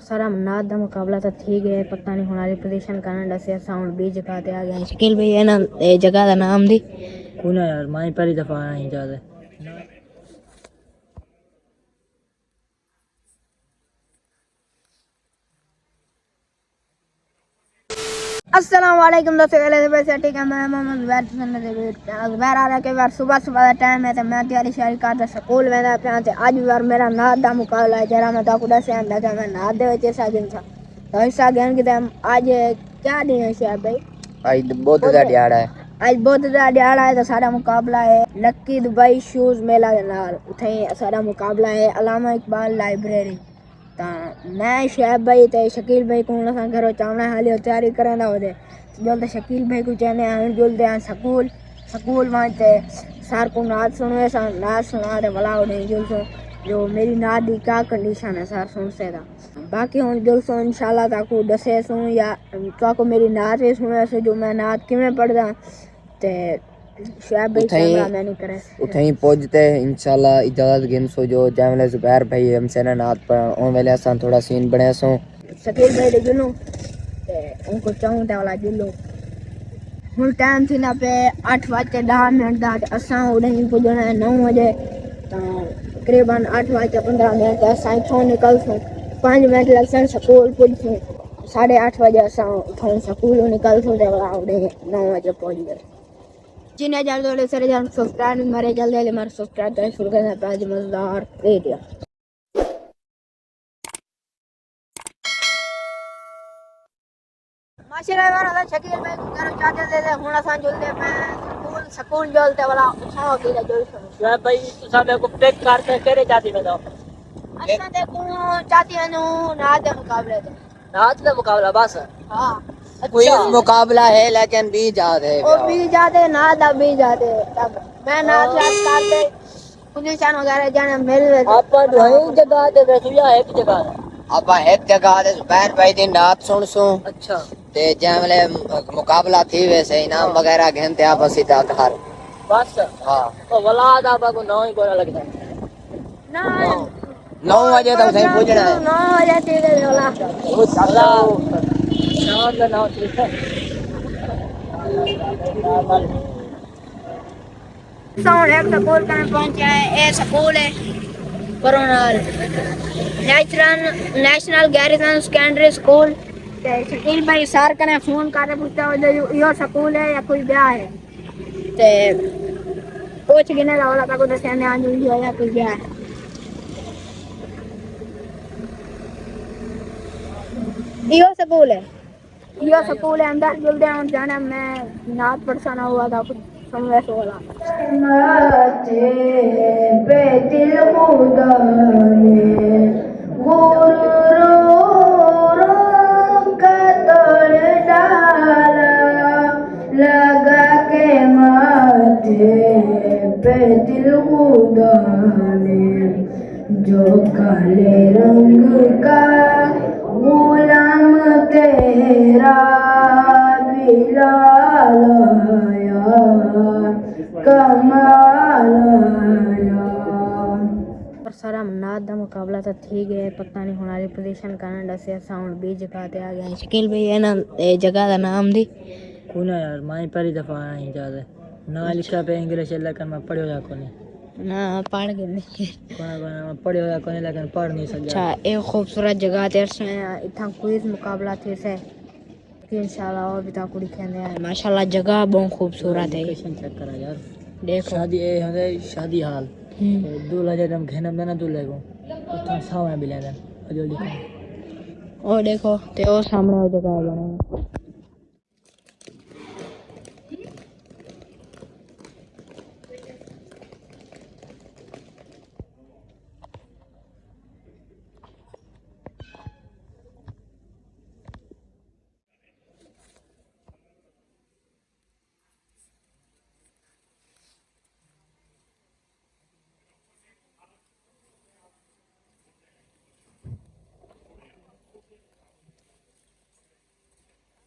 सारा नाद का मुकाबला तो ठीक है, पता नहीं हमारी पोजीशन करने दसे साउंड भी जगह ते आ गए। शकील भाई है ना जगह का नाम दी कौन है यार, मैं पहली दफा आया ही ज्यादा। अस्सलाम वालेकुम दोस्तों, वैसे ठीक है। मैं मोहम्मद ज़ुबैर आ रहा के बार सुबह सुबह का टाइम है तो मैं तैयारी शारी करता स्कूल वेंदा पिया ते अज बार मेरा नाद का मुकाबला है। जरा मैं ताकू दस लगा मैं नाद दे विच हिस्सा गिन था तो हिस्सा गिन के आज क्या दिन है शायद भाई आज बुध का दिहाड़ा है। आज बुध का दिहाड़ा है तो सारा मुकाबला है लक्की दुबई शूज मेला के नाल। उथे सारा मुकाबला है अलामा इकबाल लाइब्रेरी। मैं शैब भाई ते शकील भाई को असां घरों चावना हाली तैयारी करंदा होदे जल्द शकील भाई को चने हम जल्द स्कूल स्कूल वहां सर को नाद सुनवे सा नाद सुना दे भला उन्हें जल्द जो मेरी नाद की क्या कंडीशन है सर सुन से दा बाकी हम जल्द सो इंशाल्लाह ताको दसे सो या ताको मेरी नाद से सुने से जो मैं नाद किवें पढ़दा ते शैब भाई कैमरा मैन ही करे उठई पहुंचते इंशाल्लाह इजाजत गिन सो जो जैमले जुबैर भाई हमसे ना नात पर ओन वेले असां थोड़ा सीन बने सो शकील भाई दे जुलू ते उनको चाहूं ते वाला जुलू हुन टाइम थी ना पे 8:10 दा असां उड़े पुजना 9 बजे तो तकरीबन 8:15 का असां इथों निकलसू 5 मिनट लगसन स्कूल पुजसू 8:30 बजे असां उठों स्कूल निकलसू ते वाला उड़े 9 बजे पहुंच गए। जिन्हें जल्द थोड़े सारे जन सब्सक्राइब मारे जल्दी मारे सब्सक्राइब तो शुरू करना पाज मजेदार वीडियो माशाल्लाह वाला शकील भाई को घर चाचा दे दे हुन असां जुलदे मैं स्कूल जुलते वाला उठाओ की जुल शैब भाई तुसा मेरे को पिक करते केरे चाहती में दो असां देखो चाची नु नाद दे मुकाबले ते नात का मुकाबला बस। हां कोई मुकाबला है लेकिन भी याद है ओ भी जाते नाद भी जाते तब मैं नाद याद करते पोजीशन वगैरह जाने मिल आपा वही जगह ते बैठिया एक जगह आपा एक जगह ते जुबैर भाई दी नात सुन सो। अच्छा ते जैमले मुकाबला थी वैसे इनाम वगैरह घंटे आप सीधा घर बस। हां तो वलाद आपा को 9 ही कोना लगता ना 9 बजे तो सही पहुंचना है 9 बजे तेरे वाला शाम का 9 ठीक है। साउंड एक स्कूल कने पहुंचे हैं ए स्कूल है coronal national garrison secondary school ते शकील भाई सर कने फोन करे पूछता हो यो स्कूल है या कोई ब्याह है ते पूछ गिने वाला का को दसे ने आजू या कोई ब्याह है यो स्कूल है अंदर जल्दी हम जाना मैं नाथ पढ़साना हुआ था कुछ समझ से वाला नाचे पे दिल खुदा ने गुरु रो का तोड़ डाला लगा के माथे पे दिल खुदा ने जो काले रंग का गुलाम तेरा बिलाल आया कमाल आया। और सारा नाद का मुकाबला तो ठीक है, पता नहीं हमारी पोजीशन करने दसे साउंड भी जगह ते आ गए। शकील भाई है ना जगह का नाम दी कौन है यार, मैं पहली दफा आया ही ज्यादा ना लिखा पे इंग्लिश लेकिन मैं पढ़ियो या कोनी ना पढ़ के नहीं कोना पढ़ियो या कोनी लेकिन पढ़ नहीं सका। अच्छा एक खूबसूरत जगह ते इतना क्विज मुकाबला थे से इंशाल्लाह और भी ताकुड़ी खेलने हैं। माशाल्लाह जगह बहुत खूबसूरत है। लोकेशन चेक करा यार, देखो शादी ए हदे शादी हाल दूल्हा जब घेनम देना दूल्हे को उतना सावा भी लेना जल्दी और देखो ते वो सामने वो जगह बने हैं।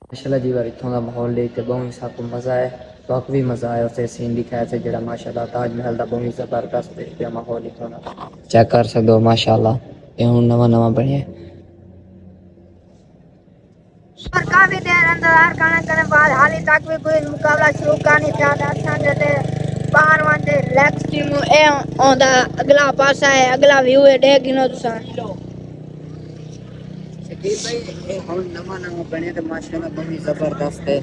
माशाल्लाह जी बार इथों का माहौल देख के बहुत सबको मजा है तो भी मजा आया उसे सीन दिखाया से जरा माशाल्लाह ताजमहल का बहुत जबरदस्त देखिए माहौल इथों का चेक कर सकते हो माशाल्लाह ये हुन नवा नवा बने और काफी देर इंतजार करने के बाद हाली तक भी कोई मुकाबला शुरू का नहीं था। दर्शन देते बाहर वांदे लेफ्ट टीम ए ओंदा अगला पासा है, अगला व्यू है, देख गिनो तुसा शकील भाई ये हम नवा नवा बने तो माशाल्लाह बहुत जबरदस्त है।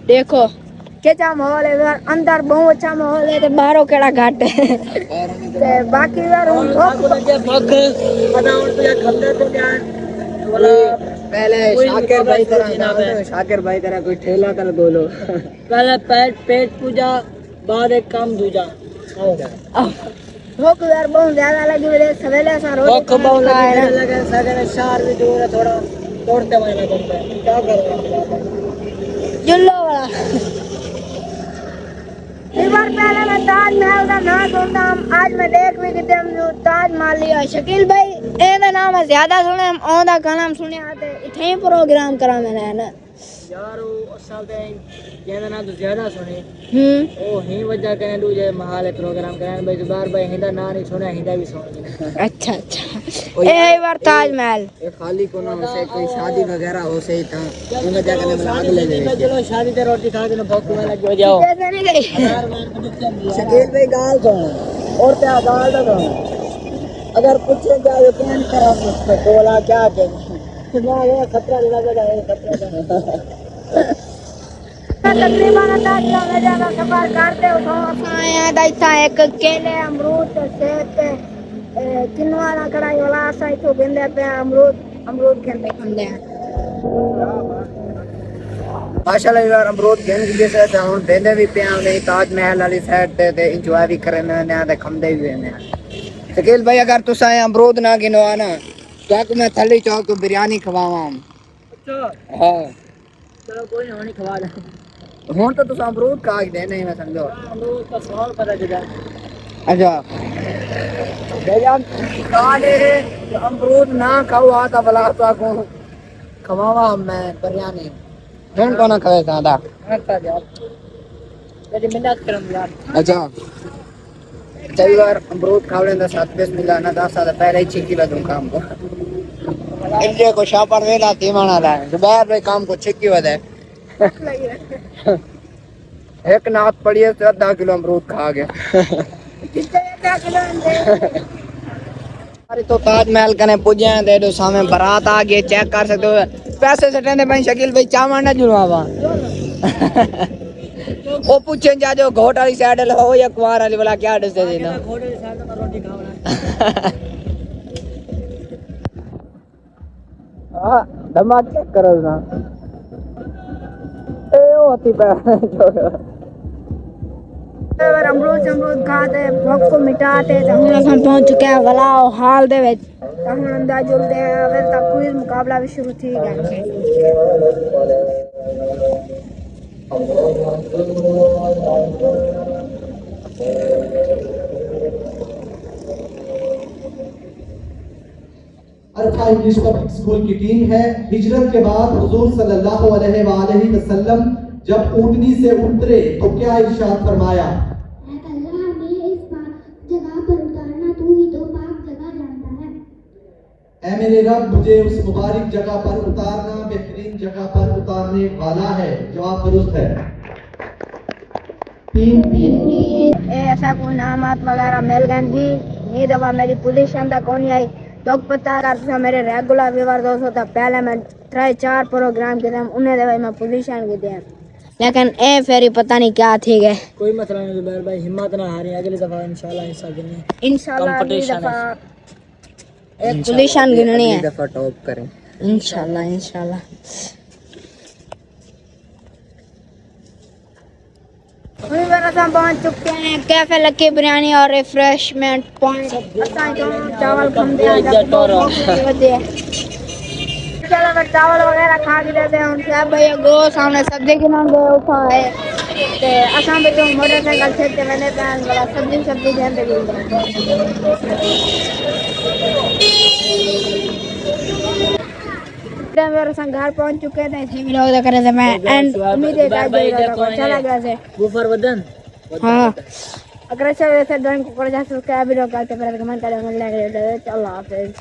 देखो क्या माहौल है यार, अंदर बहुत अच्छा माहौल है, बाहरों केड़ा घाट है ते बाकी यार हम पहले शाकिर भाई तरह कोई ठेला कर बोलो। पहले पेट पूजा बाद एक काम दूजा भूख यार बहुत ज्यादा लगी हुई है, सवेरे सा रोटी भूख बहुत लगे सगने शहर भी दूर है, थोड़ा दौड़ते महीना बनता है, क्या करें जुल्लो वाला। एक बार पहले मैं ताजमहल का नाम सुनता हूँ, आज मैं देख भी कितने हम ताजमहल लिया। शकील भाई ए नाम है ज्यादा सुने, हम ओंदा का नाम सुने आते इथे ही प्रोग्राम करा मैंने है ना यार वो असल ते जेना ना तो ज्यादा सुने ओ ही वजह कने दूजे महाल प्रोग्राम करन भाई जुबार भाई हिंदा ना नहीं सुने, हिंदा भी सुन। अच्छा अच्छा ए बार ताजमहल ये खाली को ना से कोई शादी वगैरह हो से था उन वजह कने मैं आग ले ले। चलो शादी ते रोटी खा के भूख वाला हो जाओ। कैसे नहीं गई शकील भाई गाल दो और क्या गाल दो अगर पूछे जाए क्या करा मुझको बोला क्या के ना ये खतरा लगा है, खतरा तकरीबन ज्यादा सफर करते हो दैसा एक केले अमरूद सेब किनवा ना कढ़ाई वाला साई तो बिंदे पे अमरूद खेलने खंदे माशाल्लाह यार अमरूद गेम की जैसे ते हुन देंदे भी पे नहीं ताजमहल वाली साइड ते एंजॉय भी करने ने ते खंदे भी ने। शकील भाई अगर तुसा अमरूद ना गिनो ना तो मैं थली चौक को बिरयानी खवावा। अच्छा हां चलो कोई नहीं खवा ले हुन तो तुसा अमरूद का दे नहीं मैं समझो अमरूद का सवाल पता चला। अच्छा भैया काले अमरूद ना खाओ आता भला तो को खवावा मैं बिरयानी हुन कोना खावे दादा अच्छा यार तेरी मिन्नत करम यार। अच्छा चल यार अमरूद खावले ना साथ बेस मिला ना 10 साल पहले ही छिकी ला दूं काम को इंडिया को शापर वेला तीमाना ला दोबारा रे काम को छिकी वदे एक नाथ पड़ी है तो आधा किलो अमरूद खा गया। अरे तो ताजमहल कने पुजे दे दो सामने बारात आ गई चेक कर सकते हो पैसे सटेंदे भाई शकील भाई चावल ना जुड़वावा वो पूछे जा जो घोट वाली साइड हो या कुंवार वाली वाला क्या डिश दे देना घोड़े की साइड में रोटी खाओ ना हां दिमाग चेक करो ना ए होती पे अमरूद खाते भूख को मिटाते हम पहुंच चुके हैं वलाओ हाल दे विच हम अंदाज जुलते हैं फिर तक क्विज मुकाबला भी शुरू थी गया। अरफा इंग्लिश पब्लिक स्कूल की टीम है। हिजरत के बाद हुजूर सल्लल्लाहु अलैहि वसल्लम जब ऊँटनी से उतरे तो क्या इरशाद फरमाया? अल्लाह ने इस जगह पर उतारना तू ही तो पाक जगह जानता है। ऐ मेरे रब मुझे उस मुबारक जगह पर उतारना, बेहतरीन जगह पर उतारने वाला है। जवाब दुरुस्त है। ऐसा कोई नामात वगैरह मिल गए जी ये दफा मेरी पोजीशन तक कौन आई तो पता कर मेरे रेगुलर व्यूअर दोस्तों था पहले मैं 3-4 प्रोग्राम के थे उन्हें दफा मैं पोजीशन की थे लेकिन ए फेरी पता नहीं क्या थी गए। कोई मसला नहीं जुबैर भाई हिम्मत ना हारें अगली दफा इंशाल्लाह हिस्सा गिने इंशाल्लाह अगली दफा एक पोजीशन गिननी है दफा टॉप करें इंशाल्लाह इंशाल्लाह। अभी हम पहुंच चुके हैं कैफे लकी बिरयानी और रिफ्रेशमेंट पॉइंट चावल खाते हैं चलो फिर चावल वगैरह खा के देते हैं उनसे भाई गो सामने सब्जी की नाम गए उठा है ते असम पे जो मोटरसाइकिल से मैंने प्लान बड़ा सब्जी देते मेरे संग घर पहुंच चुके थे इसी वीडियो करे थे मैं एंड उम्मीद है गाइस अच्छा लगा से गुफर वदन हां अगर अच्छा वैसे ड्राइंग को कर जा सब्सक्राइब वीडियो करते पर कमेंट करेंगे लाइक चलो हाफिज़।